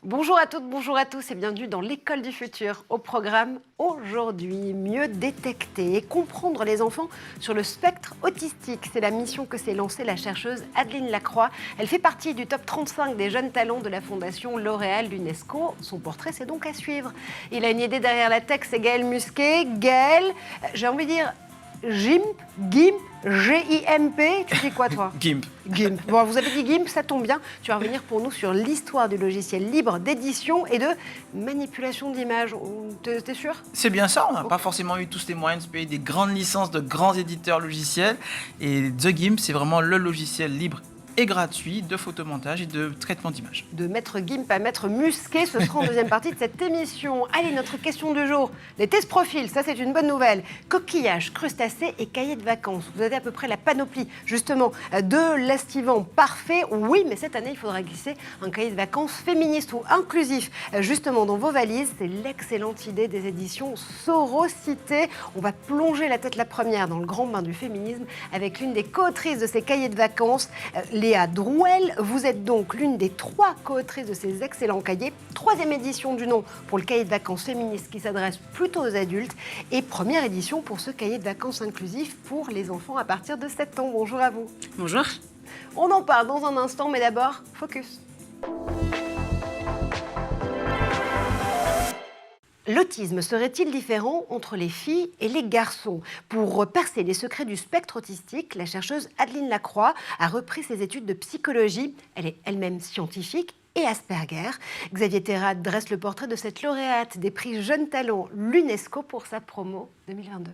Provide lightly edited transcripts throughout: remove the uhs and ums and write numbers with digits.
Bonjour à toutes, bonjour à tous et bienvenue dans l'école du futur. Au programme aujourd'hui, mieux détecter et comprendre les enfants sur le spectre autistique. C'est la mission que s'est lancée la chercheuse Adeline Lacroix. Elle fait partie du top 35 des jeunes talents de la Fondation L'Oréal d'UNESCO. Son portrait, c'est donc à suivre. Il a une idée derrière la tech, c'est Gaël Musquet. Gaël, j'ai envie de dire GIMP, G-I-M-P, tu dis quoi toi? GIMP. GIMP. Bon, vous avez dit GIMP, ça tombe bien. Tu vas revenir pour nous sur l'histoire du logiciel libre d'édition et de manipulation d'images. T'es sûr? C'est bien ça, on n'a pas forcément eu tous les moyens de payer des grandes licences de grands éditeurs logiciels. Et The GIMP, c'est vraiment le logiciel libre et gratuit de photomontage et de traitement d'images. De maître GIMP à maître Musquet, ce sera en deuxième partie de cette émission. Allez, notre question du jour. Les tests profils, ça c'est une bonne nouvelle. Coquillages, crustacés et cahiers de vacances. Vous avez à peu près la panoplie, justement, de l'estivant parfait. Oui, mais cette année, il faudra glisser un cahier de vacances féministe ou inclusif. Justement, dans vos valises, c'est l'excellente idée des éditions Sororité. On va plonger la tête la première dans le grand bain du féminisme avec l'une des co-autrices de ces cahiers de vacances, Léa Drouel. Vous êtes donc l'une des 3 co-autrices de ces excellents cahiers. 3e édition du nom pour le cahier de vacances féministe qui s'adresse plutôt aux adultes. Et première édition pour ce cahier de vacances inclusif pour les enfants à partir de 7 ans. Bonjour à vous. Bonjour. On en parle dans un instant, mais d'abord, focus. L'autisme serait-il différent entre les filles et les garçons? Pour percer les secrets du spectre autistique, la chercheuse Adeline Lacroix a repris ses études de psychologie. Elle est elle-même scientifique et Asperger. Xavier Terrade dresse le portrait de cette lauréate des prix Jeunes Talents l'UNESCO pour sa promo 2022.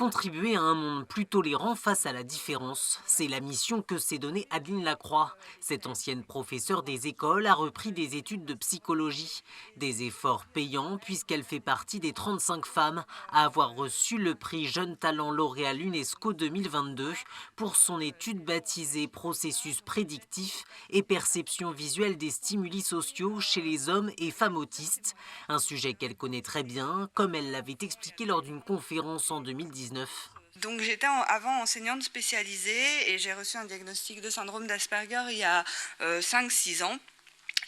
Contribuer à un monde plus tolérant face à la différence, c'est la mission que s'est donnée Adeline Lacroix. Cette ancienne professeure des écoles a repris des études de psychologie. Des efforts payants puisqu'elle fait partie des 35 femmes à avoir reçu le prix Jeunes Talents L'Oréal UNESCO 2022 pour son étude baptisée Processus prédictif et perception visuelle des stimuli sociaux chez les hommes et femmes autistes. Un sujet qu'elle connaît très bien, comme elle l'avait expliqué lors d'une conférence en 2019. Donc j'étais avant enseignante spécialisée et j'ai reçu un diagnostic de syndrome d'Asperger il y a 5-6 ans.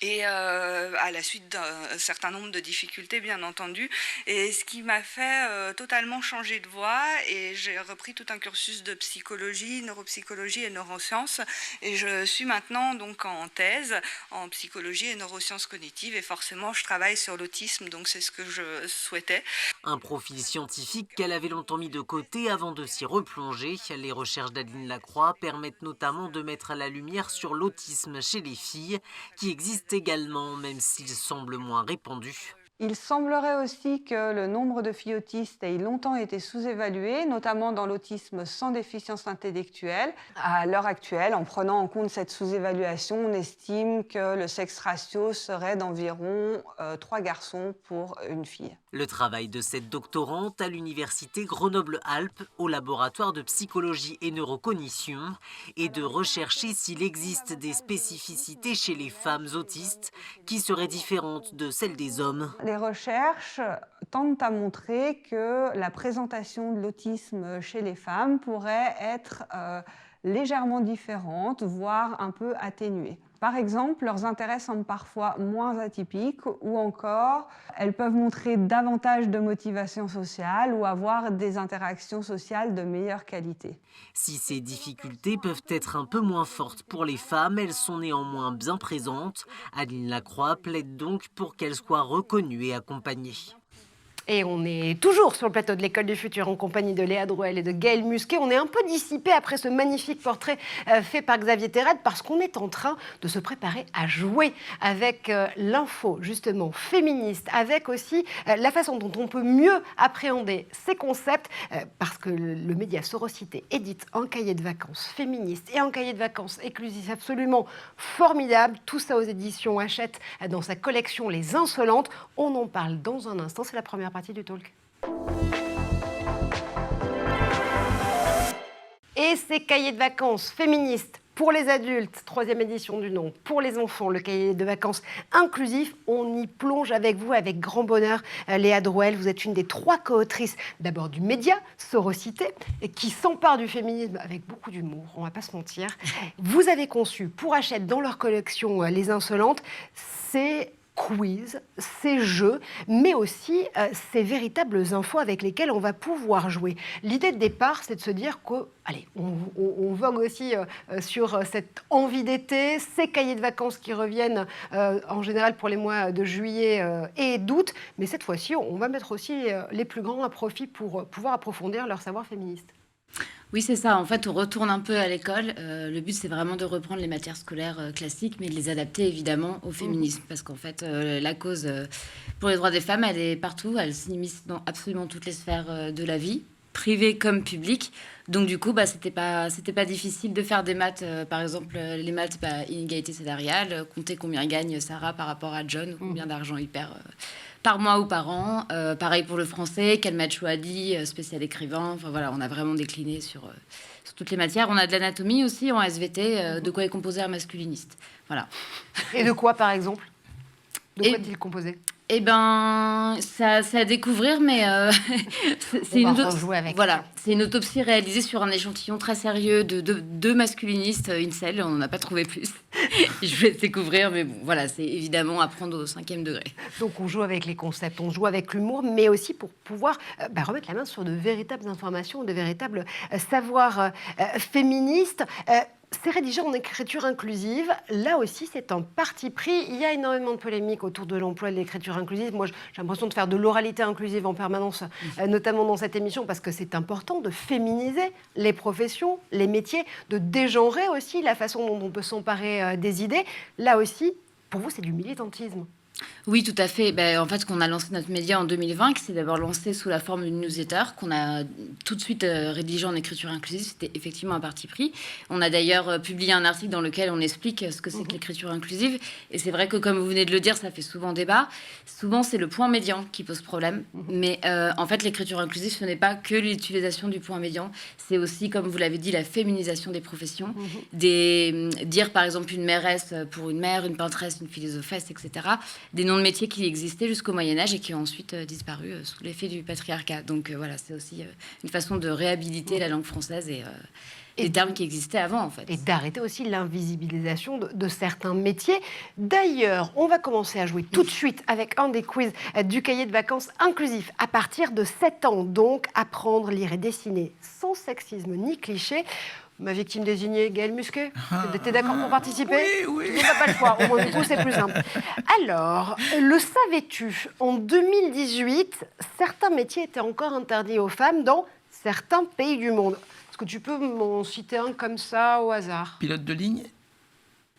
Et à la suite d'un certain nombre de difficultés, bien entendu. Et ce qui m'a fait totalement changer de voie. Et j'ai repris tout un cursus de psychologie, neuropsychologie et neurosciences. Et je suis maintenant donc en thèse en psychologie et neurosciences cognitives. Et forcément, je travaille sur l'autisme, donc c'est ce que je souhaitais. Un profil scientifique qu'elle avait longtemps mis de côté avant de s'y replonger. Les recherches d'Adeline Lacroix permettent notamment de mettre la lumière sur l'autisme chez les filles, qui existe également, même s'il semble moins répandu. Il semblerait aussi que le nombre de filles autistes ait longtemps été sous-évalué, notamment dans l'autisme sans déficience intellectuelle. À l'heure actuelle, en prenant en compte cette sous-évaluation, on estime que le sexe ratio serait d'environ 3 garçons pour une fille. Le travail de cette doctorante à l'université Grenoble-Alpes, au laboratoire de psychologie et neurocognition, est de rechercher s'il existe des spécificités chez les femmes autistes qui seraient différentes de celles des hommes. Les recherches tendent à montrer que la présentation de l'autisme chez les femmes pourrait être légèrement différente, voire un peu atténuée. Par exemple, leurs intérêts semblent parfois moins atypiques ou encore, elles peuvent montrer davantage de motivation sociale ou avoir des interactions sociales de meilleure qualité. Si ces difficultés peuvent être un peu moins fortes pour les femmes, elles sont néanmoins bien présentes. Adeline Lacroix plaide donc pour qu'elles soient reconnues et accompagnées. Et on est toujours sur le plateau de l'École du Futur en compagnie de Léa Drouel et de Gaël Musquet. On est un peu dissipé après ce magnifique portrait fait par Xavier Terrade parce qu'on est en train de se préparer à jouer avec l'info justement féministe, avec aussi la façon dont on peut mieux appréhender ces concepts parce que le média Sororité édite un cahier de vacances féministe et un cahier de vacances inclusif absolument formidable. Tout ça aux éditions Hachette dans sa collection Les Insolentes. On en parle dans un instant, c'est la première partie du talk. Et ces cahiers de vacances féministes Pour les adultes, 3e édition du nom. Pour les enfants, le cahier de vacances inclusif. On y plonge avec vous, avec grand bonheur. Léa Drouel, vous êtes une des 3 co-autrices, d'abord du média, Sororité, qui s'empare du féminisme avec beaucoup d'humour, on ne va pas se mentir. Vous avez conçu pour Hachette dans leur collection Les Insolentes, ces quiz, ces jeux, mais aussi ces véritables infos avec lesquelles on va pouvoir jouer. L'idée de départ, c'est de se dire que, allez, on vogue aussi sur cette envie d'été, ces cahiers de vacances qui reviennent en général pour les mois de juillet et d'août, mais cette fois-ci, on va mettre aussi les plus grands à profit pour pouvoir approfondir leur savoir féministe. Oui, c'est ça. En fait, on retourne un peu à l'école. Le but, c'est vraiment de reprendre les matières scolaires classiques, mais de les adapter évidemment au féminisme. Parce qu'en fait, la cause pour les droits des femmes, elle est partout. Elle s'immisce dans absolument toutes les sphères de la vie, privée comme publique. Donc, du coup, c'était pas difficile de faire des maths. Par exemple, les maths, inégalité salariale, compter combien gagne Sarah par rapport à John, ou combien d'argent il perd par mois ou par an. Pareil pour le français, Kalmat Chouadi, spécial écrivain. Enfin voilà, on a vraiment décliné sur toutes les matières. On a de l'anatomie aussi en SVT, de quoi est composé un masculiniste. Voilà. Et de quoi, par exemple? De quoi est-il composé? Eh ben, c'est à découvrir, mais c'est une autopsie réalisée sur un échantillon très sérieux de 2 masculinistes incel. On n'en a pas trouvé plus. Je vais découvrir, mais bon, voilà, c'est évidemment à prendre au 5e degré. Donc on joue avec les concepts, on joue avec l'humour, mais aussi pour pouvoir remettre la main sur de véritables informations, de véritables savoirs féministes. C'est rédigé en écriture inclusive. Là aussi, c'est un parti pris. Il y a énormément de polémiques autour de l'emploi de l'écriture inclusive. Moi, j'ai l'impression de faire de l'oralité inclusive en permanence, notamment dans cette émission, parce que c'est important de féminiser les professions, les métiers, de dégenrer aussi la façon dont on peut s'emparer des idées. Là aussi, pour vous, c'est du militantisme. Oui, tout à fait. En fait, qu'on a lancé notre média en 2020, qui s'est d'abord lancé sous la forme d'une newsletter, qu'on a tout de suite rédigé en écriture inclusive. C'était effectivement un parti pris. On a d'ailleurs publié un article dans lequel on explique ce que c'est que l'écriture inclusive. Et c'est vrai que, comme vous venez de le dire, ça fait souvent débat. Souvent, c'est le point médian qui pose problème. Mais en fait, l'écriture inclusive, ce n'est pas que l'utilisation du point médian. C'est aussi, comme vous l'avez dit, la féminisation des professions. Dire, par exemple, une mairesse pour une mère, une peintresse, une philosophesse, etc. Des noms de métiers qui existaient jusqu'au Moyen-Âge et qui ont ensuite disparu sous l'effet du patriarcat. Donc voilà, c'est aussi une façon de réhabiliter la langue française et des termes qui existaient avant, en fait. Et d'arrêter aussi l'invisibilisation de certains métiers. D'ailleurs, on va commencer à jouer tout de suite avec un des quiz du cahier de vacances inclusif. À partir de 7 ans, donc, apprendre, lire et dessiner sans sexisme ni cliché. Ma victime désignée, Gaëlle Musquet, t'es d'accord pour participer? Oui. Tu n'as pas le choix. Au moins, du coup, c'est plus simple. Alors, le savais-tu? En 2018, certains métiers étaient encore interdits aux femmes dans certains pays du monde. Est-ce que tu peux m'en citer un comme ça, au hasard? Pilote de ligne?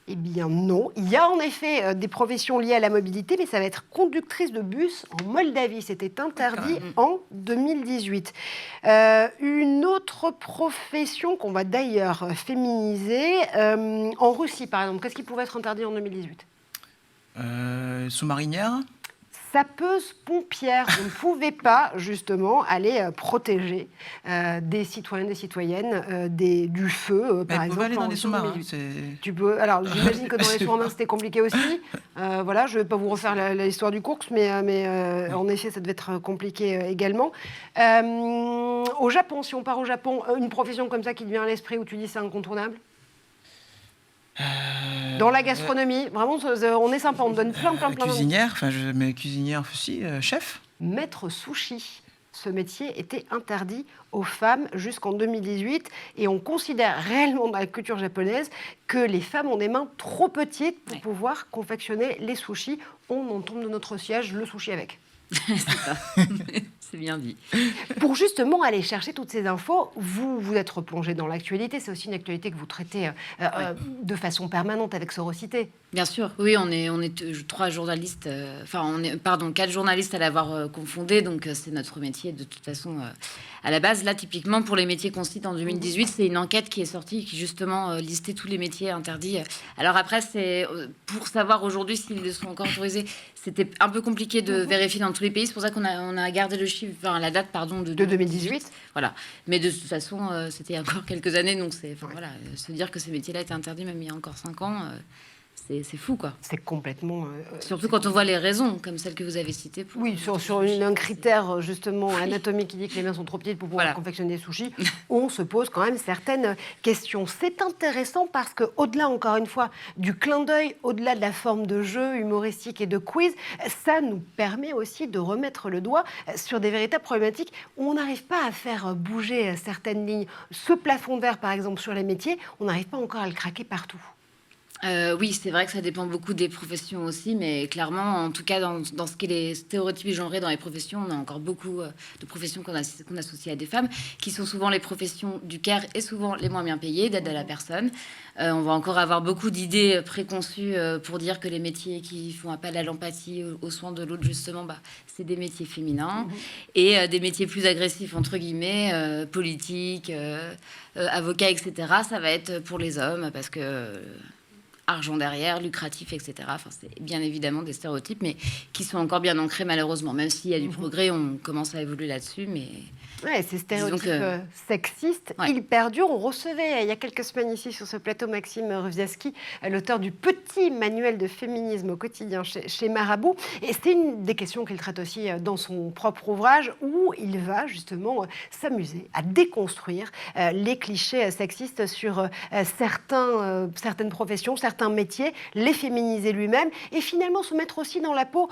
Eh bien non, il y a en effet des professions liées à la mobilité, mais ça va être conductrice de bus en Moldavie. C'était interdit en 2018. Une autre profession qu'on va d'ailleurs féminiser, en Russie par exemple, qu'est-ce qui pouvait être interdit en 2018? Sous-marinière? Sapeuse pompière, vous ne pouvez pas justement aller protéger des citoyens, des citoyennes du feu, par exemple. Aller dans les sous-marins. Tu peux. Alors, j'imagine que dans les sous-marins c'était compliqué aussi. Voilà, je ne vais pas vous refaire l'histoire du cours, mais en effet, ça devait être compliqué également. Au Japon, si on part au Japon, une profession comme ça qui te vient à l'esprit où tu dis c'est incontournable? Dans la gastronomie, vraiment, on est sympa, on donne plein. Cuisinière, mais cuisinière aussi, chef. Maître sushi. Ce métier était interdit aux femmes jusqu'en 2018 et on considère réellement dans la culture japonaise que les femmes ont des mains trop petites pour pouvoir confectionner les sushis. On en tombe de notre siège le sushi avec. C'est ça. C'est bien dit. Pour justement aller chercher toutes ces infos, vous êtes replongé dans l'actualité. C'est aussi une actualité que vous traitez de façon permanente avec Sororité. Bien sûr, oui, on est 3 journalistes, 4 journalistes à l'avoir confondé, donc c'est notre métier de toute façon à la base. Là, typiquement, pour les métiers qu'on cite en 2018, c'est une enquête qui est sortie qui justement listait tous les métiers interdits. Alors après, c'est pour savoir aujourd'hui s'ils sont encore autorisés, c'était un peu compliqué de vérifier dans tous les pays. C'est pour ça qu'on a gardé le chiffre chiffre, enfin, la date, pardon, de 2018. Voilà. Mais de toute façon, c'était il y a encore quelques années, donc voilà, se dire que ces métiers-là étaient interdits même il y a encore 5 ans, c'est fou, quoi. C'est complètement... Surtout quand on voit les raisons, comme celles que vous avez citées. Oui, sur un critère justement anatomique qui dit que les mains sont trop petites pour pouvoir confectionner des sushis, on se pose quand même certaines questions. C'est intéressant parce que, au-delà, encore une fois, du clin d'œil, au-delà de la forme de jeu humoristique et de quiz, ça nous permet aussi de remettre le doigt sur des véritables problématiques où on n'arrive pas à faire bouger certaines lignes. Ce plafond de verre, par exemple, sur les métiers, on n'arrive pas encore à le craquer partout. Oui, c'est vrai que ça dépend beaucoup des professions aussi, mais clairement, en tout cas, dans ce qui est les stéréotypes genrés dans les professions, on a encore beaucoup de professions qu'on associe à des femmes, qui sont souvent les professions du care et souvent les moins bien payées, d'aide à la personne. On va encore avoir beaucoup d'idées préconçues pour dire que les métiers qui font appel à l'empathie, aux soins de l'autre, justement, c'est des métiers féminins. Et des métiers plus agressifs, entre guillemets, politiques, avocats, etc., ça va être pour les hommes, parce que... argent derrière, lucratif, etc. Enfin, c'est bien évidemment des stéréotypes, mais qui sont encore bien ancrés malheureusement. Même s'il y a du progrès, on commence à évoluer là-dessus, mais... Ouais, ces stéréotypes sexistes, ils perdurent. On recevait il y a quelques semaines ici sur ce plateau Maxime Rewziaski, l'auteur du petit manuel de féminisme au quotidien chez Marabout. Et c'est une des questions qu'il traite aussi dans son propre ouvrage, où il va justement s'amuser à déconstruire les clichés sexistes sur certaines professions, certains métiers, les féminiser lui-même et finalement se mettre aussi dans la peau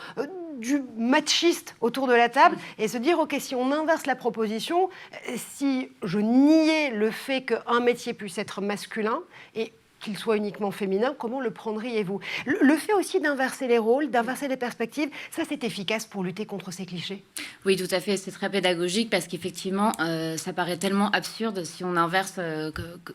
du machiste autour de la table et se dire, ok, si on inverse la proposition, si je niais le fait qu'un métier puisse être masculin et qu'il soit uniquement féminin, comment le prendriez-vous ? Le fait aussi d'inverser les rôles, d'inverser les perspectives, ça c'est efficace pour lutter contre ces clichés. Oui, tout à fait, c'est très pédagogique parce qu'effectivement, ça paraît tellement absurde si on inverse,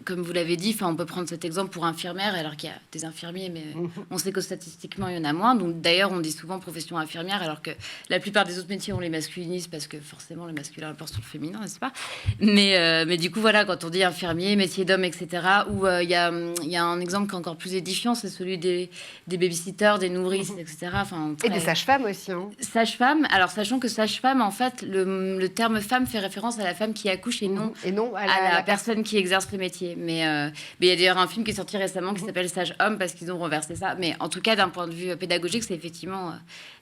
comme vous l'avez dit, on peut prendre cet exemple pour infirmière alors qu'il y a des infirmiers, mais on sait que statistiquement il y en a moins. Donc d'ailleurs, on dit souvent profession infirmière alors que la plupart des autres métiers, on les masculinise parce que forcément le masculin l'emporte sur le féminin, n'est-ce pas ? Mais du coup, voilà, quand on dit infirmier, métier d'homme, etc., où il y a un exemple qui est encore plus édifiant, c'est celui des babysitters, des nourrices, etc. Et des sages-femmes aussi. Sages-femmes, alors sachant que sage-femme, en fait, le terme femme fait référence à la femme qui accouche et non à la personne qui exerce le métier. Mais il y a d'ailleurs un film qui est sorti récemment qui s'appelle Sage-Homme parce qu'ils ont renversé ça. Mais en tout cas, d'un point de vue pédagogique, c'est effectivement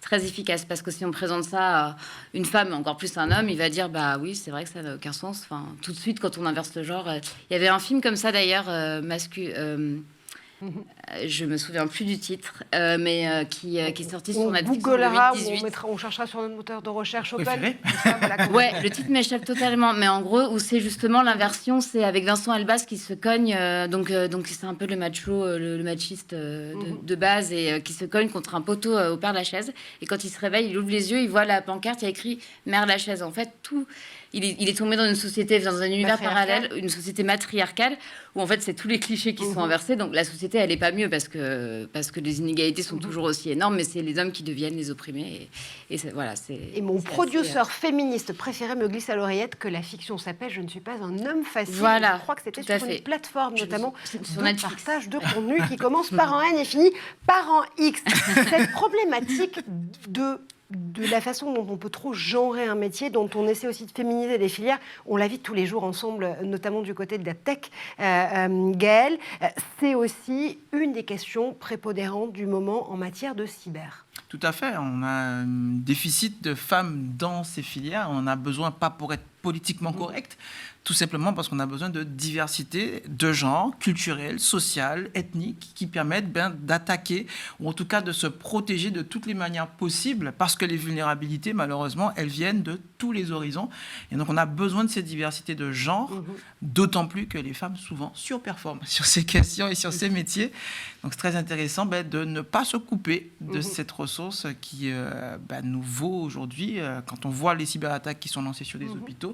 très efficace parce que si on présente ça à une femme, encore plus un homme, il va dire bah oui, c'est vrai que ça n'a aucun sens. Tout de suite, quand on inverse le genre, il y avait un film comme ça d'ailleurs, je me souviens plus du titre, mais qui est sorti sur Netflix en 2018. On cherchera sur notre moteur de recherche Open. Ouais, le titre m'échappe totalement, mais en gros, où c'est justement l'inversion, c'est avec Vincent Elbaz qui se cogne, donc c'est un peu le macho, le machiste de base, et qui se cogne contre un poteau au Père Lachaise. Et quand il se réveille, il ouvre les yeux, il voit la pancarte, il y a écrit Mère Lachaise. En fait, il est tombé dans une société, dans un univers parallèle, une société matriarcale, où en fait c'est tous les clichés qui sont inversés. Donc la société, elle est pas mieux parce que les inégalités sont toujours aussi énormes, mais c'est les hommes qui deviennent les opprimés. Et mon producteur féministe préféré me glisse à l'oreillette que la fiction s'appelle Je ne suis pas un homme facile. Voilà, je crois que c'était sur une plateforme notamment sur de partage de contenu qui commence par un N et finit par un X. Cette problématique de la façon dont on peut trop genrer un métier, dont on essaie aussi de féminiser les filières. On la vit tous les jours ensemble, notamment du côté de la tech. Gaëlle, c'est aussi une des questions prépondérantes du moment en matière de cyber. Tout à fait. On a un déficit de femmes dans ces filières. On en a besoin, pas pour être politiquement correct, tout simplement parce qu'on a besoin de diversité de genre, culturel, social, ethnique, qui permettent d'attaquer, ou en tout cas de se protéger de toutes les manières possibles, parce que les vulnérabilités, malheureusement, elles viennent de tous les horizons. Et donc, on a besoin de cette diversité de genre, d'autant plus que les femmes, souvent, surperforment sur ces questions et sur ces métiers. Donc, c'est très intéressant de ne pas se couper de cette ressource qui nous vaut aujourd'hui, quand on voit les cyberattaques qui sont lancées sur des hôpitaux,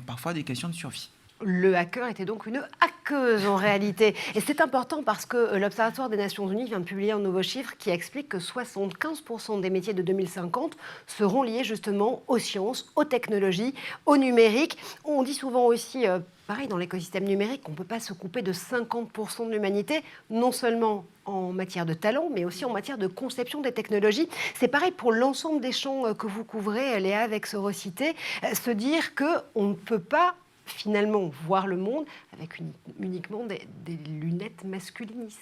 parfois des questions de survie. Le hacker était donc une hackeuse en réalité. Et c'est important parce que l'Observatoire des Nations Unies vient de publier un nouveau chiffre qui explique que 75% des métiers de 2050 seront liés justement aux sciences, aux technologies, au numérique. On dit souvent aussi pareil, dans l'écosystème numérique, on ne peut pas se couper de 50% de l'humanité, non seulement en matière de talent, mais aussi en matière de conception des technologies. C'est pareil pour l'ensemble des champs que vous couvrez, Léa, avec Sorocité, se dire qu'on ne peut pas finalement voir le monde avec uniquement des lunettes masculinistes.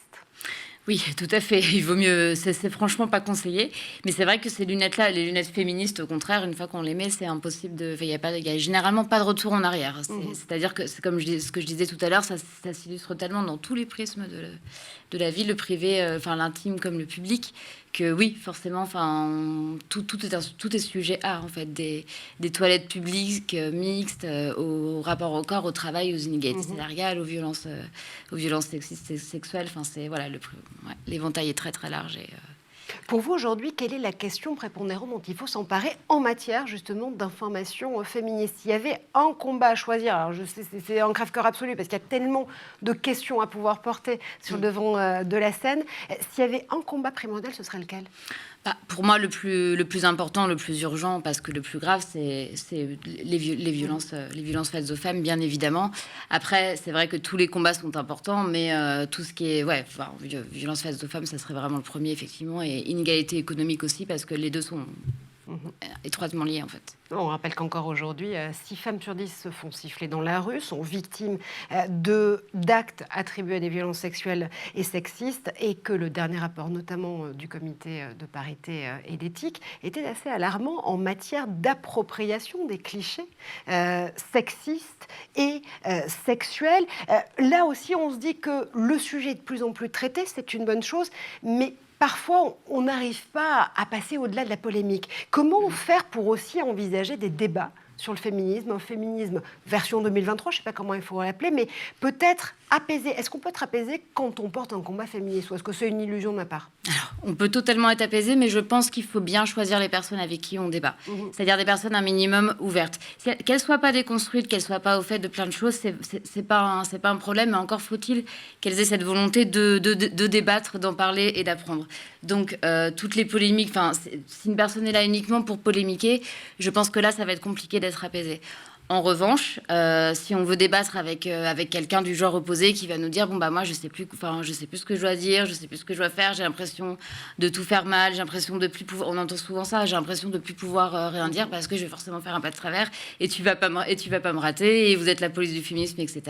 Oui, tout à fait. Il vaut mieux, c'est franchement pas conseillé. Mais c'est vrai que ces lunettes-là, les lunettes féministes, au contraire, une fois qu'on les met, c'est impossible de. Il y a généralement pas de retour en arrière. C'est-à-dire que c'est comme ce que je disais tout à l'heure, ça s'illustre tellement dans tous les prismes de la vie, le privé, l'intime comme le public, que oui, forcément, tout est sujet à, en fait, des toilettes publiques mixtes, au rapport au corps, au travail, aux inégalités salariales, aux violences sexistes et sexuelles. L'éventail est très très large. Pour vous, aujourd'hui, quelle est la question prépondérante dont il faut s'emparer en matière, justement, d'information féministe? S'il y avait un combat à choisir, alors je sais, c'est un crève-cœur absolu, parce qu'il y a tellement de questions à pouvoir porter sur le devant de la scène. S'il y avait un combat primordial, ce serait lequel? Pour moi, le plus important, le plus urgent, parce que le plus grave, c'est les violences faites aux femmes, bien évidemment. Après, c'est vrai que tous les combats sont importants, mais tout ce qui est violences faites aux femmes, ça serait vraiment le premier, effectivement, et inégalité économique aussi, parce que les deux sont étroitement liés, en fait. On rappelle qu'encore aujourd'hui, 6 femmes sur 10 se font siffler dans la rue, sont victimes d'actes attribués à des violences sexuelles et sexistes, et que le dernier rapport, notamment du comité de parité et d'éthique, était assez alarmant en matière d'appropriation des clichés sexistes et sexuels. Là aussi, on se dit que le sujet est de plus en plus traité, c'est une bonne chose, mais parfois, on n'arrive pas à passer au-delà de la polémique. Comment faire pour aussi envisager des débats sur le féminisme, un féminisme version 2023, je ne sais pas comment il faut l'appeler, mais peut-être apaisé. Est-ce qu'on peut être apaisé quand on porte un combat féministe, ou est-ce que c'est une illusion de ma part? Alors, on peut totalement être apaisé, mais je pense qu'il faut bien choisir les personnes avec qui on débat. C'est-à-dire des personnes un minimum ouvertes. Qu'elles ne soient pas déconstruites, qu'elles ne soient pas au fait de plein de choses, c'est pas un problème, mais encore faut-il qu'elles aient cette volonté de débattre, d'en parler et d'apprendre. Donc, toutes les polémiques, si une personne est là uniquement pour polémiquer, je pense que là, ça va être compliqué d'être apaisé. En revanche, si on veut débattre avec quelqu'un du genre opposé qui va nous dire moi je sais plus ce que je dois dire, je sais plus ce que je dois faire, j'ai l'impression de tout faire mal, j'ai l'impression de plus pouvoir, on entend souvent ça, j'ai l'impression de plus pouvoir rien dire parce que je vais forcément faire un pas de travers et tu vas pas me rater et vous êtes la police du féminisme, etc.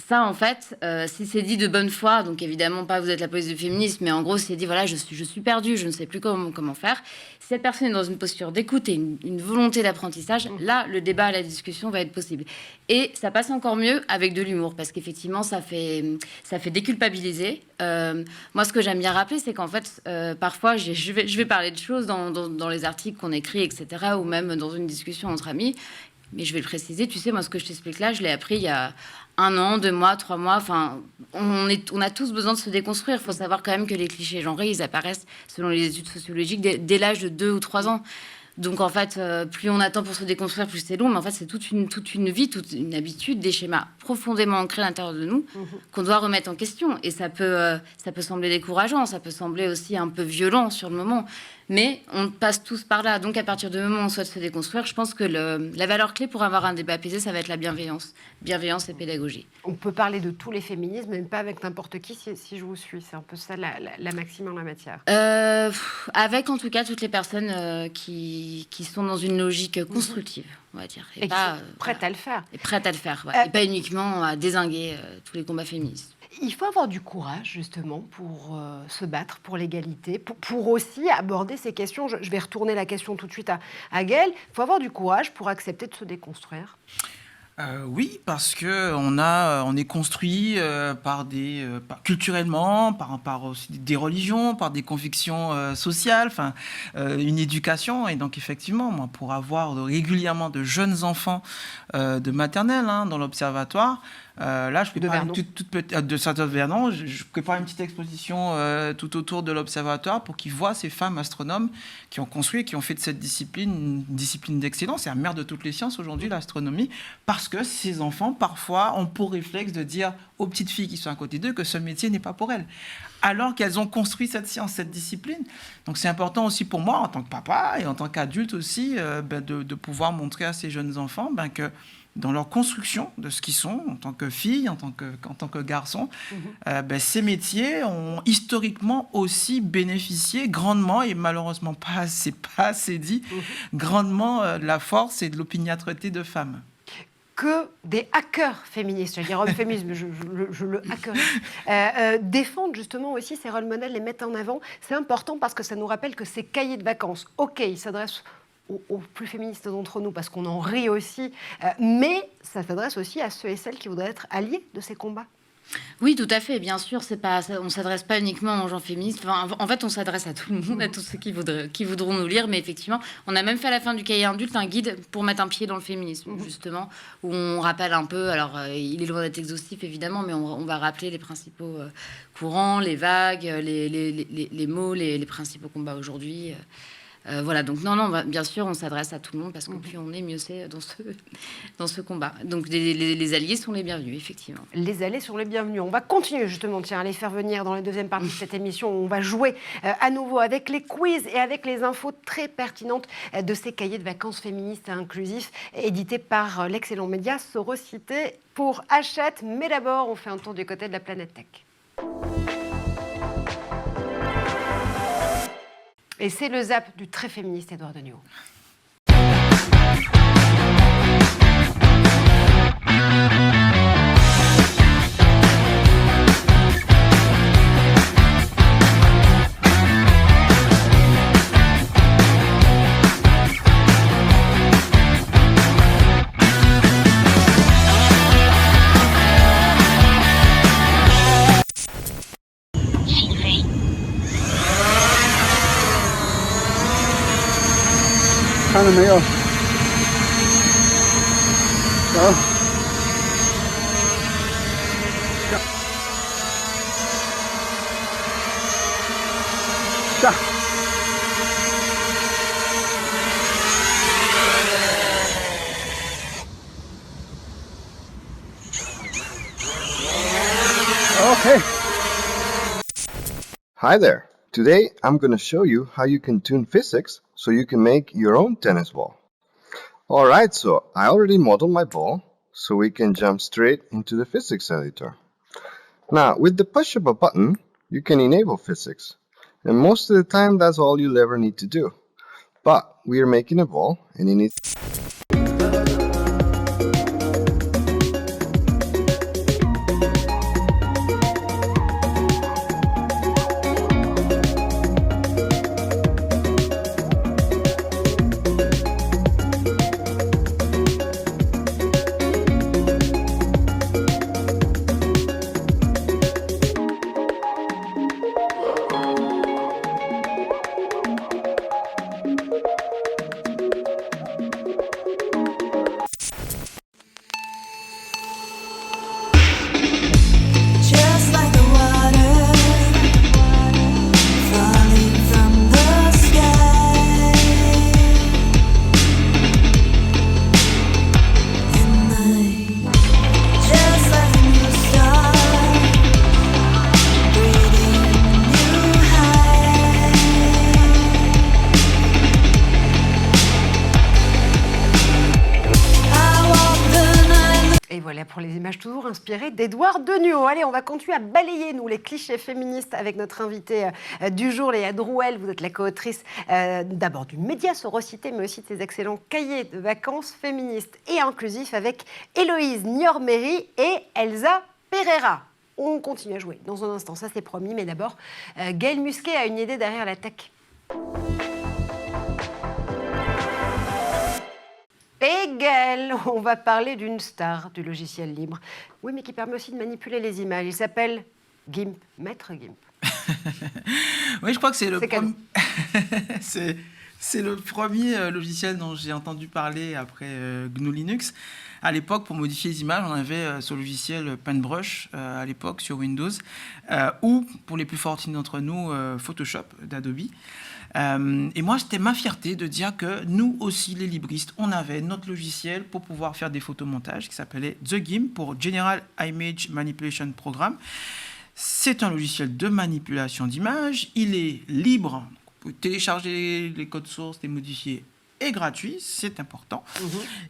Ça, en fait, si c'est dit de bonne foi, donc évidemment pas vous êtes la police du féminisme, mais en gros, c'est dit, voilà, je suis perdue, je ne sais plus comment faire. Si cette personne est dans une posture d'écoute et une volonté d'apprentissage, là, le débat, la discussion va être possible. Et ça passe encore mieux avec de l'humour, parce qu'effectivement, ça fait déculpabiliser. Moi, ce que j'aime bien rappeler, c'est qu'en fait, parfois, je vais parler de choses dans les articles qu'on écrit, etc., ou même dans une discussion entre amis. Mais je vais le préciser, tu sais, moi, ce que je t'explique là, je l'ai appris il y a 1 an, 2 mois, 3 mois. On a tous besoin de se déconstruire. Il faut savoir quand même que les clichés genrés, ils apparaissent, selon les études sociologiques, dès l'âge de 2 ou 3 ans. Donc, en fait, plus on attend pour se déconstruire, plus c'est long. Mais en fait, c'est toute une vie, toute une habitude, des schémas profondément ancrés à l'intérieur de nous qu'on doit remettre en question. Et ça peut sembler décourageant, ça peut sembler aussi un peu violent sur le moment. Mais on passe tous par là. Donc, à partir du moment où on souhaite se déconstruire, je pense que la valeur clé pour avoir un débat apaisé, ça va être la bienveillance. Bienveillance et pédagogie. On peut parler de tous les féminismes, même pas avec n'importe qui, si je vous suis. C'est un peu ça la maxime en la matière. Avec, en tout cas, toutes les personnes qui sont dans une logique constructive, on va dire. Et pas, qui sont prêtes à le faire. Et prêtes à le faire, ouais. Et pas uniquement à dézinguer tous les combats féministes. Il faut avoir du courage, justement, pour se battre pour l'égalité, pour aussi aborder ces questions. Je vais retourner la question tout de suite à Gaëlle. Il faut avoir du courage pour accepter de se déconstruire. Oui, parce que on est construit culturellement, par aussi des religions, par des convictions sociales, une éducation. Et donc, effectivement, moi, pour avoir régulièrement de jeunes enfants de maternelle dans l'observatoire, là, je prépare de Vernon. Je prépare une petite exposition tout autour de l'observatoire pour qu'ils voient ces femmes astronomes qui ont construit, qui ont fait de cette discipline une discipline d'excellence. C'est la mère de toutes les sciences aujourd'hui, l'astronomie, parce que ces enfants, parfois, ont pour réflexe de dire aux petites filles qui sont à côté d'eux que ce métier n'est pas pour elles, alors qu'elles ont construit cette science, cette discipline. Donc c'est important aussi pour moi, en tant que papa et en tant qu'adulte aussi, de pouvoir montrer à ces jeunes enfants que dans leur construction de ce qu'ils sont, en tant que filles, en tant que garçons, ces métiers ont historiquement aussi bénéficié grandement, et malheureusement pas assez dit, grandement de la force et de l'opiniâtreté de femmes. Que des hackers féministes, j'allais dire hommes féministes, mais je le hackerais, défendent justement aussi ces rôles modèles, les mettent en avant. C'est important parce que ça nous rappelle que ces cahiers de vacances, ok, ils s'adressent aux plus féministes d'entre nous parce qu'on en rit aussi, mais ça s'adresse aussi à ceux et celles qui voudraient être alliés de ces combats. Oui, tout à fait. Bien sûr, on ne s'adresse pas uniquement aux gens féministes. Enfin, en fait, on s'adresse à tout le monde, à tous ceux qui voudront nous lire. Mais effectivement, on a même fait à la fin du cahier adulte un guide pour mettre un pied dans le féminisme, justement, où on rappelle un peu. Alors, il est loin d'être exhaustif, évidemment, mais on va rappeler les principaux courants, les vagues, les mots, les principaux combats aujourd'hui. Voilà, donc non, bien sûr, on s'adresse à tout le monde parce que plus on est, mieux c'est dans ce combat. Donc les alliés sont les bienvenus, effectivement. Les alliés sont les bienvenus. On va continuer justement, à les faire venir dans la deuxième partie de cette émission. On va jouer à nouveau avec les quiz et avec les infos très pertinentes de ces cahiers de vacances féministes et inclusifs édités par l'excellent média Sorocité pour Hachette. Mais d'abord, on fait un tour du côté de la planète tech. Et c'est le zap du très féministe Édouard Deniau. Okay. Hi there. Today I'm going to show you how you can tune physics so you can make your own tennis ball. Alright, so I already modeled my ball, so we can jump straight into the physics editor. Now, with the push of a button, you can enable physics. And most of the time, that's all you'll ever need to do. But we are making a ball, and it needs... Pour les images toujours inspirées d'Édouard Deniau. Allez, on va continuer à balayer, nous, les clichés féministes avec notre invitée du jour, Léa Drouel. Vous êtes la co-autrice d'abord du média Sorocité, mais aussi de ces excellents cahiers de vacances féministes et inclusifs avec Héloïse Niorméry et Elsa Pereira. On continue à jouer dans un instant, ça c'est promis, mais d'abord, Gaël Musquet a une idée derrière la tech. Et Gaël, on va parler d'une star du logiciel libre. Oui, mais qui permet aussi de manipuler les images. Il s'appelle GIMP, Maître GIMP. Oui, je crois que c'est le premier... c'est le premier logiciel dont j'ai entendu parler après GNU Linux. À l'époque, pour modifier les images, on avait ce logiciel Paintbrush à l'époque sur Windows, ou pour les plus fortunés d'entre nous, Photoshop d'Adobe. Et moi, c'était ma fierté de dire que nous aussi, les libristes, on avait notre logiciel pour pouvoir faire des photomontages qui s'appelait The GIMP pour General Image Manipulation Program. C'est un logiciel de manipulation d'images. Il est libre. Vous pouvez télécharger les codes sources, les modifier et gratuit, c'est important.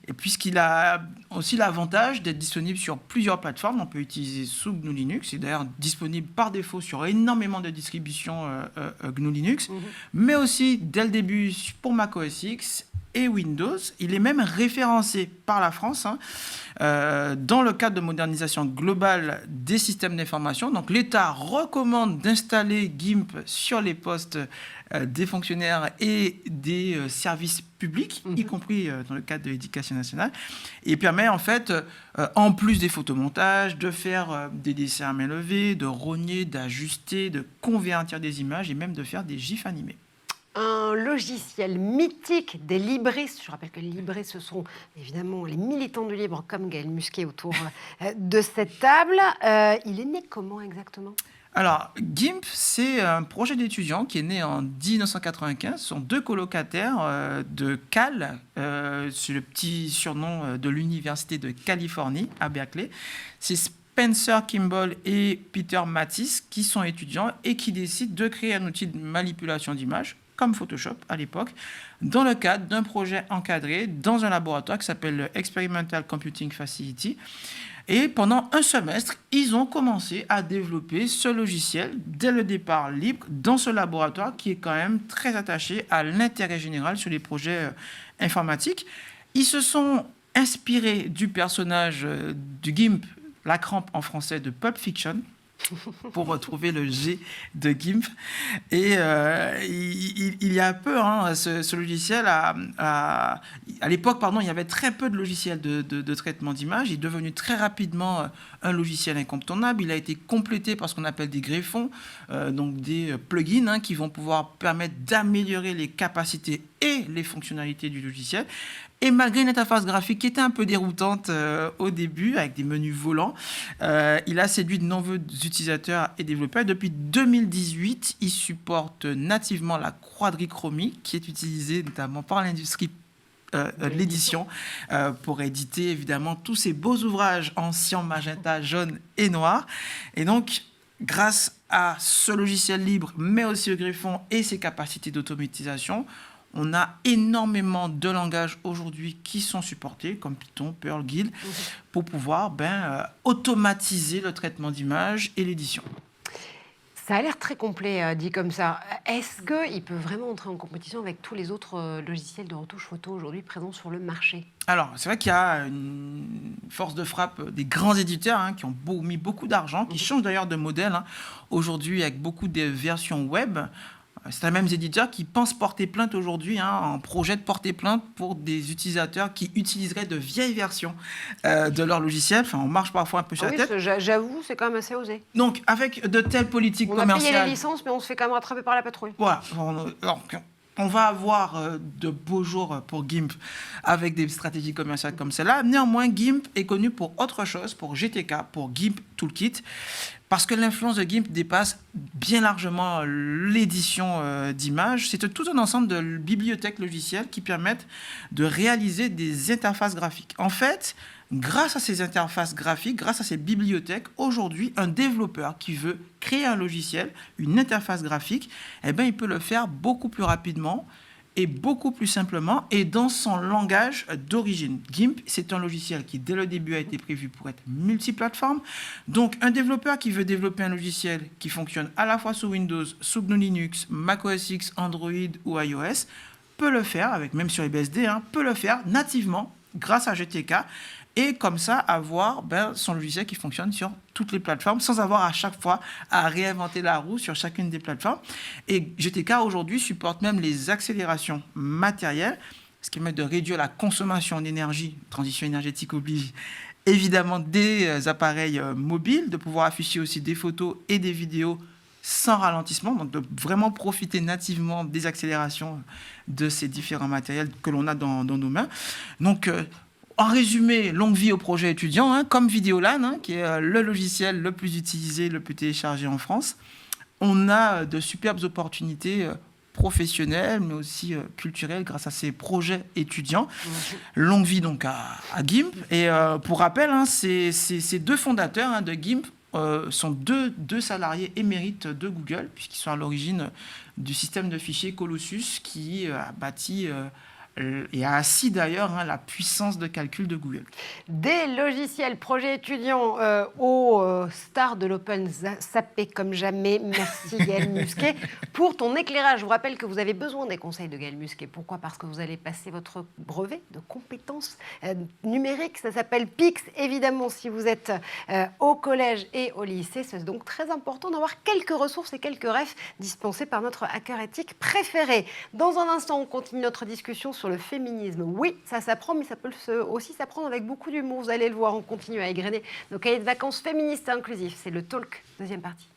Et puisqu'il a aussi l'avantage d'être disponible sur plusieurs plateformes, on peut utiliser sous GNU Linux, c'est d'ailleurs disponible par défaut sur énormément de distributions GNU Linux, mais aussi dès le début pour Mac OS X et Windows. Il est même référencé par la France dans le cadre de modernisation globale des systèmes d'information. Donc l'État recommande d'installer GIMP sur les postes des fonctionnaires et des services publics, y compris dans le cadre de l'éducation nationale, et permet en fait, en plus des photomontages, de faire des dessins à main levée, de rogner, d'ajuster, de convertir des images et même de faire des gifs animés. Un logiciel mythique des libristes. Je rappelle que les libristes, ce sont évidemment les militants du libre comme Gaël Musquet autour de cette table. Il est né comment exactement ? Alors, GIMP, c'est un projet d'étudiants qui est né en 1995. Ce sont deux colocataires de Cal, c'est le petit surnom de l'Université de Californie à Berkeley. C'est Spencer Kimball et Peter Mattis qui sont étudiants et qui décident de créer un outil de manipulation d'images comme Photoshop à l'époque, dans le cadre d'un projet encadré dans un laboratoire qui s'appelle le Experimental Computing Facility. Et pendant un semestre, ils ont commencé à développer ce logiciel dès le départ libre dans ce laboratoire qui est quand même très attaché à l'intérêt général sur les projets informatiques. Ils se sont inspirés du personnage du GIMP, la crampe en français de Pulp Fiction, pour retrouver le G de GIMP. Et il y a peu, ce logiciel, à l'époque, il y avait très peu de logiciels de traitement d'image. Il est devenu très rapidement un logiciel incontournable. Il a été complété par ce qu'on appelle des greffons, donc des plugins qui vont pouvoir permettre d'améliorer les capacités et les fonctionnalités du logiciel. Et malgré une interface graphique qui était un peu déroutante au début, avec des menus volants, il a séduit de nombreux utilisateurs et développeurs. Et depuis 2018, il supporte nativement la quadrichromie, qui est utilisée notamment par l'industrie de l'édition pour éditer évidemment tous ces beaux ouvrages en cyan, magenta, jaune et noir. Et donc, grâce à ce logiciel libre, mais aussi au greffon et ses capacités d'automatisation, on a énormément de langages aujourd'hui qui sont supportés, comme Python, Perl, Gil, pour pouvoir automatiser le traitement d'images et l'édition. Ça a l'air très complet, dit comme ça. Est-ce qu'il peut vraiment entrer en compétition avec tous les autres logiciels de retouche photo aujourd'hui présents sur le marché ? Alors, c'est vrai qu'il y a une force de frappe des grands éditeurs qui ont mis beaucoup d'argent, qui changent d'ailleurs de modèle aujourd'hui avec beaucoup de versions web. C'est les mêmes éditeurs qui pensent porter plainte aujourd'hui, en projet de porter plainte pour des utilisateurs qui utiliseraient de vieilles versions de leur logiciel. Enfin, on marche parfois un peu sur la tête. J'avoue, c'est quand même assez osé. Donc, avec de telles politiques commerciales... On a payé les licences, mais on se fait quand même rattraper par la patrouille. Voilà. On va avoir de beaux jours pour GIMP avec des stratégies commerciales comme celle-là. Néanmoins, GIMP est connu pour autre chose, pour GTK, pour GIMP Toolkit, parce que l'influence de GIMP dépasse bien largement l'édition d'images. C'est tout un ensemble de bibliothèques logicielles qui permettent de réaliser des interfaces graphiques. En fait, grâce à ces interfaces graphiques, grâce à ces bibliothèques, aujourd'hui, un développeur qui veut créer un logiciel, une interface graphique, il peut le faire beaucoup plus rapidement et beaucoup plus simplement et dans son langage d'origine. GIMP, c'est un logiciel qui, dès le début, a été prévu pour être multiplateforme. Donc, un développeur qui veut développer un logiciel qui fonctionne à la fois sous Windows, sous GNU Linux, Mac OS X, Android ou iOS, peut le faire, même sur les BSD, peut le faire nativement grâce à GTK. Et comme ça, avoir son logiciel qui fonctionne sur toutes les plateformes sans avoir à chaque fois à réinventer la roue sur chacune des plateformes. Et GTK aujourd'hui supporte même les accélérations matérielles, ce qui permet de réduire la consommation d'énergie, transition énergétique oblige, évidemment des appareils mobiles, de pouvoir afficher aussi des photos et des vidéos sans ralentissement, donc de vraiment profiter nativement des accélérations de ces différents matériels que l'on a dans nos mains. Donc, en résumé, longue vie au projet étudiant, comme Vidéolan, qui est le logiciel le plus utilisé, le plus téléchargé en France. On a de superbes opportunités professionnelles, mais aussi culturelles grâce à ces projets étudiants. Longue vie donc à GIMP. Et pour rappel, ces deux fondateurs de GIMP sont deux salariés émérites de Google, puisqu'ils sont à l'origine du système de fichiers Colossus qui a bâti et a assis d'ailleurs la puissance de calcul de Google. Des logiciels projet étudiant aux stars de l'Open sapé comme jamais. Merci Gaël Musquet pour ton éclairage. Je vous rappelle que vous avez besoin des conseils de Gaël Musquet. Pourquoi ? Parce que vous allez passer votre brevet de compétences numériques. Ça s'appelle PIX. Évidemment, si vous êtes au collège et au lycée, c'est donc très important d'avoir quelques ressources et quelques refs dispensés par notre hacker éthique préféré. Dans un instant, on continue notre discussion sur le féminisme. Oui, ça s'apprend, mais ça peut aussi s'apprendre avec beaucoup d'humour. Vous allez le voir, on continue à égrener nos cahiers de vacances féministes et inclusifs. C'est le talk, deuxième partie.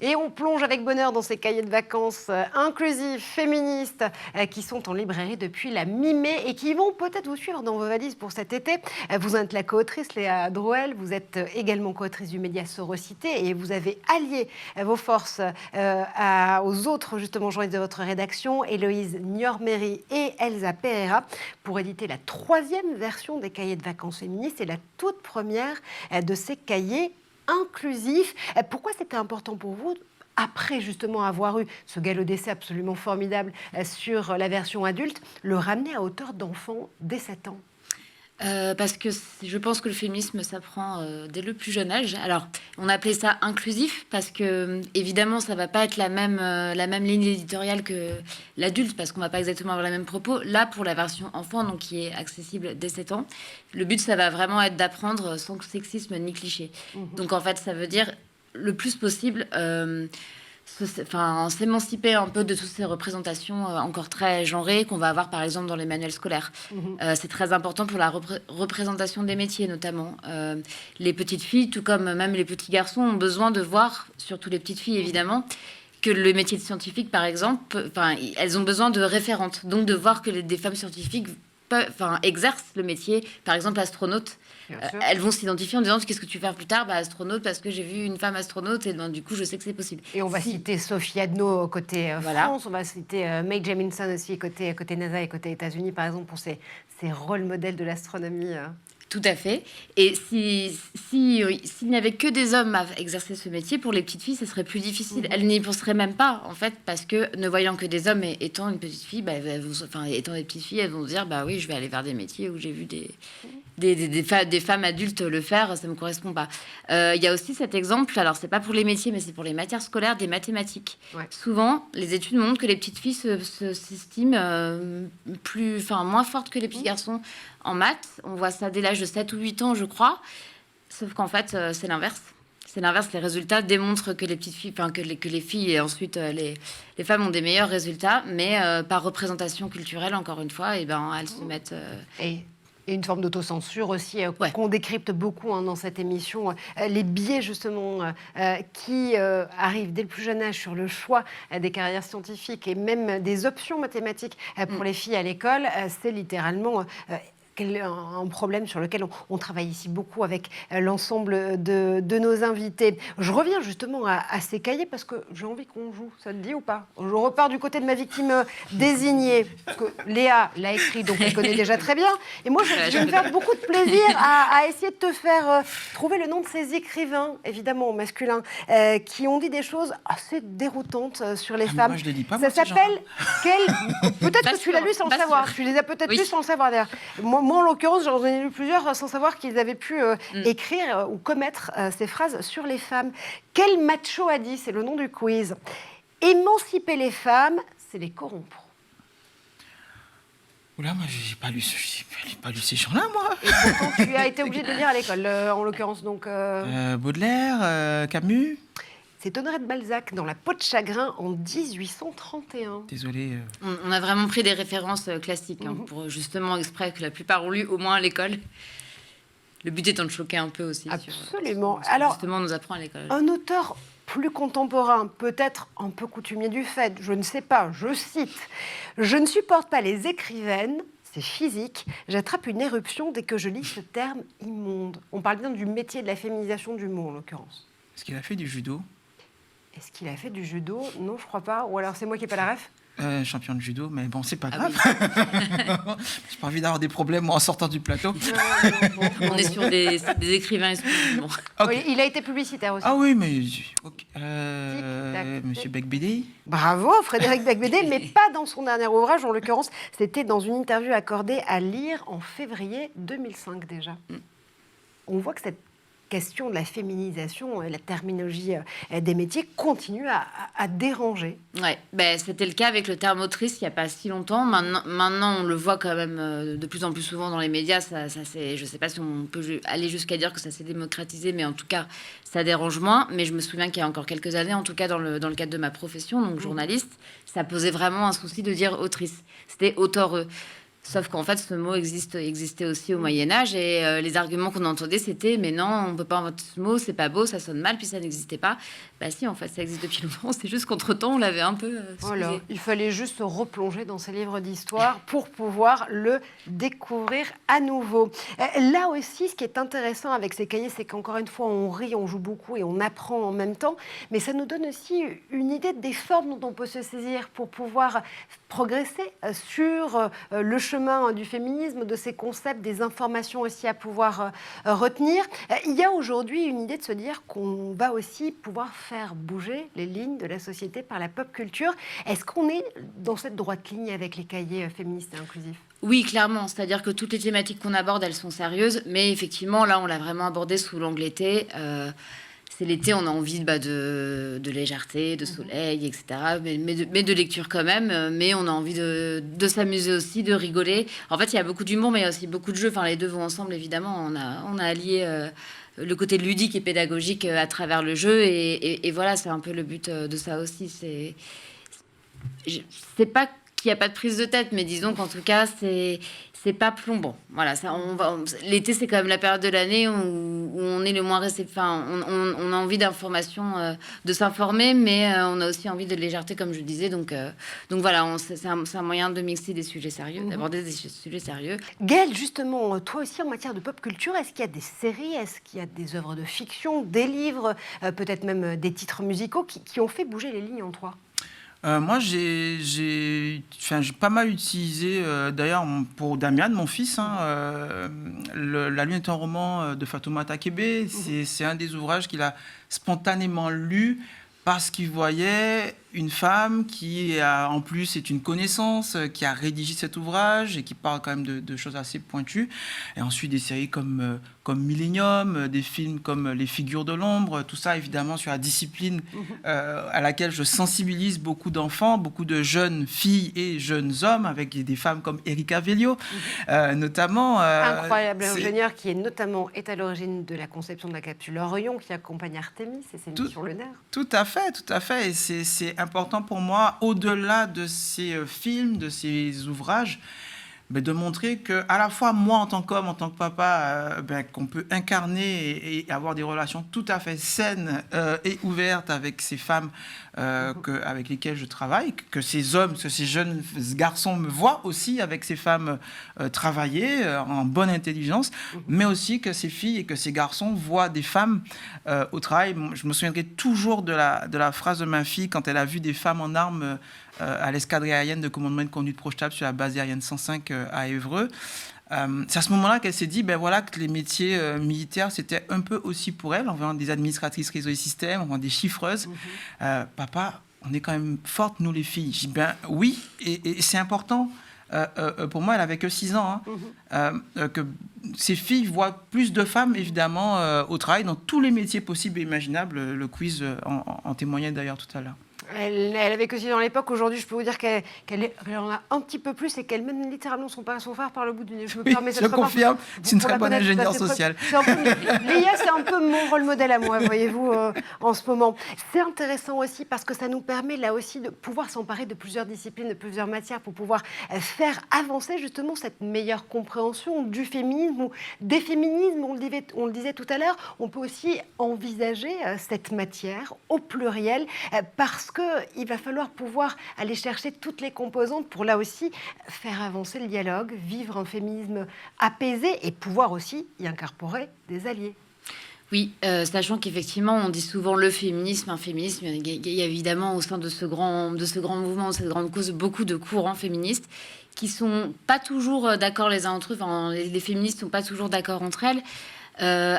Et on plonge avec bonheur dans ces cahiers de vacances inclusifs, féministes, qui sont en librairie depuis la mi-mai et qui vont peut-être vous suivre dans vos valises pour cet été. Vous êtes la co-autrice Léa Drouel, vous êtes également co-autrice du média Sororité et vous avez allié vos forces aux autres justement journalistes de votre rédaction, Héloïse Niorméry et Elsa Pereira, pour éditer la 3e version des cahiers de vacances féministes et la toute première de ces cahiers inclusif. Pourquoi c'était important pour vous, après justement avoir eu ce galop d'essai absolument formidable sur la version adulte, le ramener à hauteur d'enfant dès 7 ans ? Parce que je pense que le féminisme s'apprend dès le plus jeune âge. Alors, on appelait ça inclusif parce que, évidemment, ça va pas être la même ligne éditoriale que l'adulte parce qu'on va pas exactement avoir les mêmes propos. Là, pour la version enfant, donc qui est accessible dès 7 ans, le but, ça va vraiment être d'apprendre sans sexisme ni cliché. Donc, en fait, ça veut dire le plus possible... s'émanciper un peu de toutes ces représentations encore très genrées qu'on va avoir par exemple dans les manuels scolaires. C'est très important pour la représentation des métiers notamment. Les petites filles, tout comme même les petits garçons, ont besoin de voir, surtout les petites filles évidemment, que le métier de scientifique par exemple, elles ont besoin de référentes, donc de voir que des femmes scientifiques exercent le métier, par exemple astronaute. Elles vont s'identifier en disant qu'est-ce que tu veux faire plus tard, astronaute, parce que j'ai vu une femme astronaute et du coup je sais que c'est possible. Et on va citer Sophie Adno côté France, on va citer Mae Jemison aussi côté NASA et côté États-Unis par exemple pour ces rôles modèles de l'astronomie. Tout à fait. Et s'il n'y avait que des hommes à exercer ce métier, pour les petites filles, ce serait plus difficile. Elles n'y penseraient même pas, en fait, parce que ne voyant que des hommes et étant une petite fille, étant des petites filles, elles vont se dire, oui, je vais aller vers des métiers où j'ai vu des femmes adultes le faire, ça ne me correspond pas. Il y a aussi cet exemple, alors c'est pas pour les métiers, mais c'est pour les matières scolaires, des mathématiques. Ouais. Souvent, les études montrent que les petites filles s'estiment moins fortes que les petits garçons en maths. On voit ça dès l'âge de 7 ou 8 ans, je crois. Sauf qu'en fait, c'est l'inverse. C'est l'inverse. Les résultats démontrent que les petites filles, que les filles et ensuite les femmes ont des meilleurs résultats, mais par représentation culturelle, encore une fois, elles se mettent... Et une forme d'autocensure aussi, qu'on décrypte beaucoup dans cette émission. Les biais, justement, qui arrivent dès le plus jeune âge sur le choix des carrières scientifiques et même des options mathématiques pour les filles à l'école, c'est littéralement... un problème sur lequel on travaille ici beaucoup avec l'ensemble de nos invités. Je reviens justement à ces cahiers parce que j'ai envie qu'on joue. Ça te dit ou pas ? Je repars du côté de ma victime désignée. Parce que Léa l'a écrit, donc elle connaît déjà très bien. Et moi, je vais me faire beaucoup de plaisir à essayer de te faire trouver le nom de ces écrivains, évidemment masculins, qui ont dit des choses assez déroutantes sur les femmes. Moi, je les lis pas. Ça s'appelle Peut-être que tu l'as lu sans le savoir. Tu les as peut-être lus sans le savoir d'ailleurs. Moi, en l'occurrence, j'en ai lu plusieurs sans savoir qu'ils avaient pu écrire ou commettre ces phrases sur les femmes. Quel macho a dit ? C'est le nom du quiz. Émanciper les femmes, c'est les corrompre. Oula, moi, j'ai pas lu ces gens-là, moi. Et pourtant, tu as été obligé de le lire à l'école, en l'occurrence. Donc, Baudelaire, Camus. C'est Honoré de Balzac dans La peau de chagrin en 1831. Désolé. On a vraiment pris des références classiques pour justement exprès que la plupart ont lu au moins à l'école. Le but étant de choquer un peu aussi. Absolument. Sur alors, justement, on nous apprend à l'école. Un auteur plus contemporain, peut-être un peu coutumier du fait, je ne sais pas, je cite « Je ne supporte pas les écrivaines, c'est physique, j'attrape une éruption dès que je lis ce terme immonde ». On parle bien du métier de la féminisation du mot, en l'occurrence. Est-ce qu'il a fait du judo ? Est-ce qu'il a fait du judo ? Non, je crois pas. Ou alors c'est moi qui n'ai pas la ref ? Champion de judo, mais bon, c'est pas Ah grave. J'ai pas envie d'avoir des problèmes moi, en sortant du plateau. On est sur des écrivains exclusivement. Ok. Oui, il a été publicitaire aussi. Ah oui, mais... ok. Tic-tac, Monsieur Becbédé. Bravo, Frédéric Becbédé, mais pas dans son dernier ouvrage. En l'occurrence, c'était dans une interview accordée à Lire en février 2005 déjà. On voit que cette question de la féminisation, la terminologie des métiers continue à déranger. Ouais, c'était le cas avec le terme autrice il n'y a pas si longtemps. Maintenant, on le voit quand même de plus en plus souvent dans les médias. Je ne sais pas si on peut aller jusqu'à dire que ça s'est démocratisé, mais en tout cas, ça dérange moins. Mais je me souviens qu'il y a encore quelques années, en tout cas dans le cadre de ma profession, donc journaliste, ça posait vraiment un souci de dire autrice. C'était auteureux. Sauf qu'en fait, ce mot existait aussi au Moyen-Âge et les arguments qu'on entendait, c'était « mais non, on ne peut pas inventer ce mot, c'est pas beau, ça sonne mal, puis ça n'existait pas ». Bah si, en fait, ça existe depuis longtemps, c'est juste qu'entre-temps, on l'avait un peu Voilà. excusé. Il fallait juste se replonger dans ces livres d'histoire pour pouvoir le découvrir à nouveau. Là aussi, ce qui est intéressant avec ces cahiers, c'est qu'encore une fois, on rit, on joue beaucoup et on apprend en même temps, mais ça nous donne aussi une idée des formes dont on peut se saisir pour pouvoir progresser sur le chemin du féminisme, de ces concepts, des informations aussi à pouvoir retenir. Il y a aujourd'hui une idée de se dire qu'on va aussi pouvoir faire bouger les lignes de la société par la pop culture. Est-ce qu'on est dans cette droite ligne avec les cahiers féministes et inclusifs ? Oui, clairement. C'est-à-dire que toutes les thématiques qu'on aborde, elles sont sérieuses. Mais effectivement, là, on l'a vraiment abordé sous l'angle été. C'est l'été, on a envie de légèreté, de soleil, etc. Mais de lecture quand même. Mais on a envie de s'amuser aussi, de rigoler. En fait, il y a beaucoup d'humour, mais il y a aussi beaucoup de jeux. Enfin, les deux vont ensemble, évidemment. On a allié le côté ludique et pédagogique à travers le jeu. Et voilà, c'est un peu le but de ça aussi. C'est pas qu'il n'y a pas de prise de tête, mais disons qu'en tout cas, c'est pas plombant. Voilà, l'été, c'est quand même la période de l'année où on est le moins réceptif. On a envie d'information, de s'informer, mais on a aussi envie de légèreté, comme je disais. Donc voilà, c'est un moyen de mixer des sujets sérieux, d'aborder des sujets sérieux. Gaëlle, justement, toi aussi en matière de pop culture, est-ce qu'il y a des séries, est-ce qu'il y a des œuvres de fiction, des livres, peut-être même des titres musicaux qui ont fait bouger les lignes en toi ? Moi, j'ai pas mal utilisé, d'ailleurs, pour Damian, mon fils, La Lune est un roman de Fatoumata Kébé. C'est un des ouvrages qu'il a spontanément lu parce qu'il voyait une femme qui, en plus, est une connaissance, qui a rédigé cet ouvrage et qui parle quand même de choses assez pointues. Et ensuite, des séries comme Millennium, des films comme Les Figures de l'ombre, tout ça, évidemment, sur la discipline à laquelle je sensibilise beaucoup d'enfants, beaucoup de jeunes filles et jeunes hommes, avec des femmes comme Erika Velio, notamment. Incroyable ingénieur qui est à l'origine de la conception de la capsule Orion, qui accompagne Artemis et ses missions lunaires. Tout à fait. Et c'est important pour moi, au-delà de ces films, de ces ouvrages, de montrer que, à la fois moi en tant qu'homme, en tant que papa, qu'on peut incarner et avoir des relations tout à fait saines et ouvertes avec ces femmes avec lesquelles je travaille, que ces hommes, que ces jeunes garçons me voient aussi avec ces femmes travailler en bonne intelligence, mais aussi que ces filles et que ces garçons voient des femmes au travail. Je me souviendrai toujours de la phrase de ma fille quand elle a vu des femmes en armes à l'escadre aérienne de commandement et de conduite projetable sur la base aérienne 105 à Évreux. C'est à ce moment-là qu'elle s'est dit voilà, que les métiers militaires, c'était un peu aussi pour elle, en voyant des administratrices réseau et système, en voyant des chiffreuses. Papa, on est quand même fortes, nous les filles. Je dis oui, et c'est important. Pour moi, elle avait que 6 ans. Que ces filles voient plus de femmes, évidemment, au travail, dans tous les métiers possibles et imaginables. Le quiz en témoignait d'ailleurs tout à l'heure. Elle avait que 6 ans à l'époque. Aujourd'hui, je peux vous dire qu'elle en a un petit peu plus et qu'elle mène littéralement son frère par le bout du nez. Je me permets je confirme, c'est une très bonne ingénieure sociale. Léa, c'est un peu mon rôle modèle à moi, voyez-vous, en ce moment. C'est intéressant aussi parce que ça nous permet là aussi de pouvoir s'emparer de plusieurs disciplines, de plusieurs matières pour pouvoir faire avancer justement cette meilleure compréhension du féminisme ou des féminismes. On le disait tout à l'heure, on peut aussi envisager cette matière au pluriel parce qu'il va falloir pouvoir aller chercher toutes les composantes pour là aussi faire avancer le dialogue, vivre un féminisme apaisé et pouvoir aussi y incorporer des alliés. Oui, sachant qu'effectivement, on dit souvent le féminisme, un féminisme. Il y a évidemment au sein de ce grand mouvement, de cette grande cause, beaucoup de courants féministes qui sont pas toujours d'accord les uns entre eux. Enfin, les féministes sont pas toujours d'accord entre elles.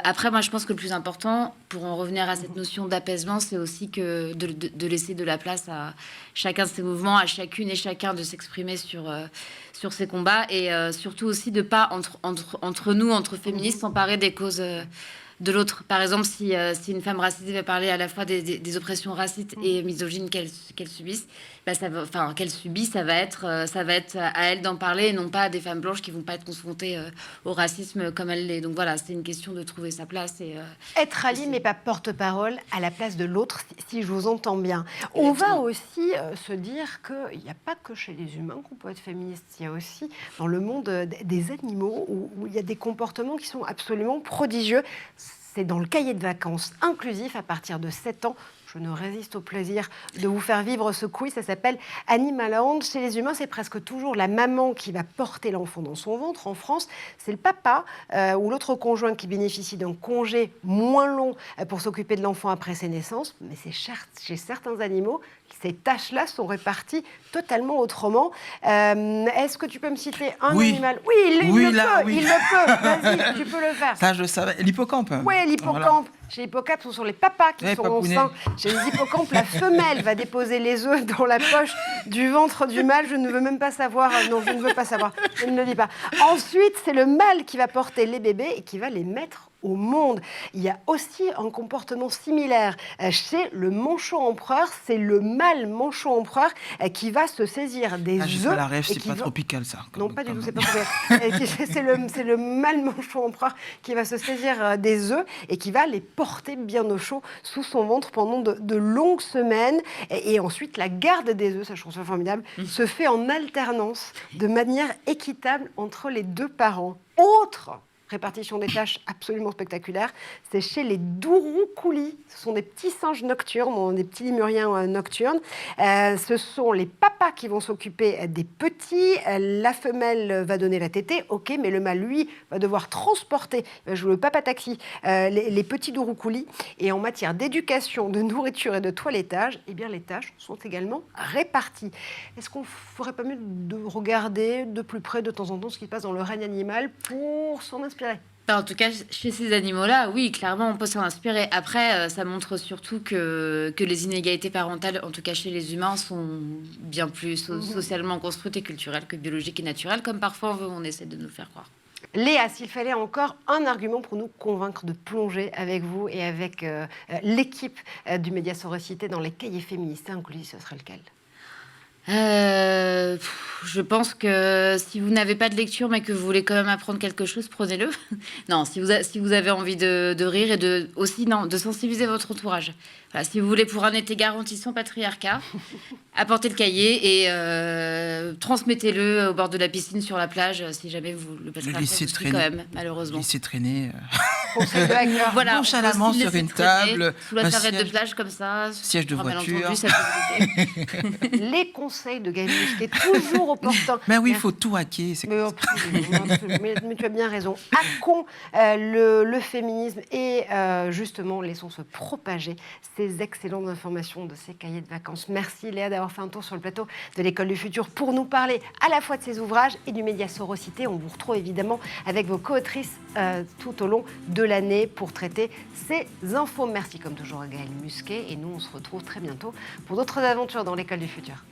Après, moi, je pense que le plus important, pour en revenir à cette notion d'apaisement, c'est aussi que de laisser de la place à chacun de ces mouvements, à chacune et chacun de s'exprimer sur ces combats, et surtout aussi de pas entre nous, entre féministes, s'emparer des causes de l'autre. Par exemple, si une femme racisée va parler à la fois des oppressions racistes et misogynes qu'elle subisse, bah, ça va être à elle d'en parler, et non pas à des femmes blanches qui vont pas être confrontées au racisme comme elle l'est. Donc voilà, c'est une question de trouver sa place. Et, être allié, mais pas porte-parole à la place de l'autre, si je vous entends bien. On va aussi se dire qu'il n'y a pas que chez les humains qu'on peut être féministe. Il y a aussi dans le monde des animaux où il y a des comportements qui sont absolument prodigieux. C'est dans le cahier de vacances inclusif à partir de 7 ans. Je ne résiste au plaisir de vous faire vivre ce quiz. Ça s'appelle Animaland. Chez les humains, c'est presque toujours la maman qui va porter l'enfant dans son ventre. En France, c'est le papa ou l'autre conjoint qui bénéficie d'un congé moins long pour s'occuper de l'enfant après ses naissances. Mais c'est chez certains animaux, ces tâches-là sont réparties totalement autrement. Est-ce que tu peux me citer un animal ? Oui, il le peut. Vas-y, tu peux le faire. Ça, je savais. L'hippocampe. Oui, l'hippocampe. Voilà. Chez l'hippocampe, ce sont les papas qui sont enceints. Chez les hippocampes, la femelle va déposer les œufs dans la poche du ventre du mâle. Je ne veux même pas savoir. Non, je ne veux pas savoir. Je ne le dis pas. Ensuite, c'est le mâle qui va porter les bébés et qui va les mettre au monde. Il y a aussi un comportement similaire chez le manchot empereur. C'est le mâle manchot empereur qui va se saisir des œufs. Pas la rêve, c'est pas tropical, ça. Non, pas du tout, c'est pas tropical. C'est le mâle manchot empereur qui va se saisir des œufs et qui va les porter bien au chaud sous son ventre pendant de longues semaines. Et ensuite, la garde des œufs, ça je trouve ça formidable, se fait en alternance de manière équitable entre les deux parents. Autre répartition des tâches absolument spectaculaire, c'est chez les douroucoulis. Ce sont des petits singes nocturnes, des petits lémuriens nocturnes. Ce sont les papas qui vont s'occuper des petits. La femelle va donner la tétée, ok, mais le mâle, lui, va devoir transporter, il va jouer le papa taxi, les petits douroucoulis. Et en matière d'éducation, de nourriture et de toilettage, eh bien, les tâches sont également réparties. Est-ce qu'on ne ferait pas mieux de regarder de plus près de temps en temps ce qui se passe dans le règne animal pour s'en inspirer? En tout cas, chez ces animaux-là, oui, clairement, on peut s'en inspirer. Après, ça montre surtout que les inégalités parentales, en tout cas chez les humains, sont bien plus socialement construites et culturelles que biologiques et naturelles, comme parfois on essaie de nous faire croire. Léa, s'il fallait encore un argument pour nous convaincre de plonger avec vous et avec l'équipe du Média Sororité dans les cahiers féministes inclusifs, ce serait lequel ? Je pense que si vous n'avez pas de lecture mais que vous voulez quand même apprendre quelque chose, prenez-le. Non, si vous avez envie de rire et de sensibiliser votre entourage. Voilà, si vous voulez pour un été garanti sans patriarcat, apportez le cahier et transmettez-le au bord de la piscine, sur la plage, si jamais vous le patriarcat vous suit quand même, malheureusement. Laissez traîner. Voilà, nonchalamment sur une table, sous la serviette de plage comme ça, siège de voiture. Les conseils de Gaël Musquet, toujours opportun. Mais oui, il faut tout hacker. Mais tu as bien raison. Hackons le féminisme et justement laissons se propager ces excellentes informations de ces cahiers de vacances. Merci Léa d'avoir fait un tour sur le plateau de l'École du Futur pour nous parler à la fois de ces ouvrages et du Média Sororité. On vous retrouve évidemment avec vos co-autrices tout au long de l'année pour traiter ces infos. Merci comme toujours à Gaël Musquet et nous on se retrouve très bientôt pour d'autres aventures dans l'École du Futur.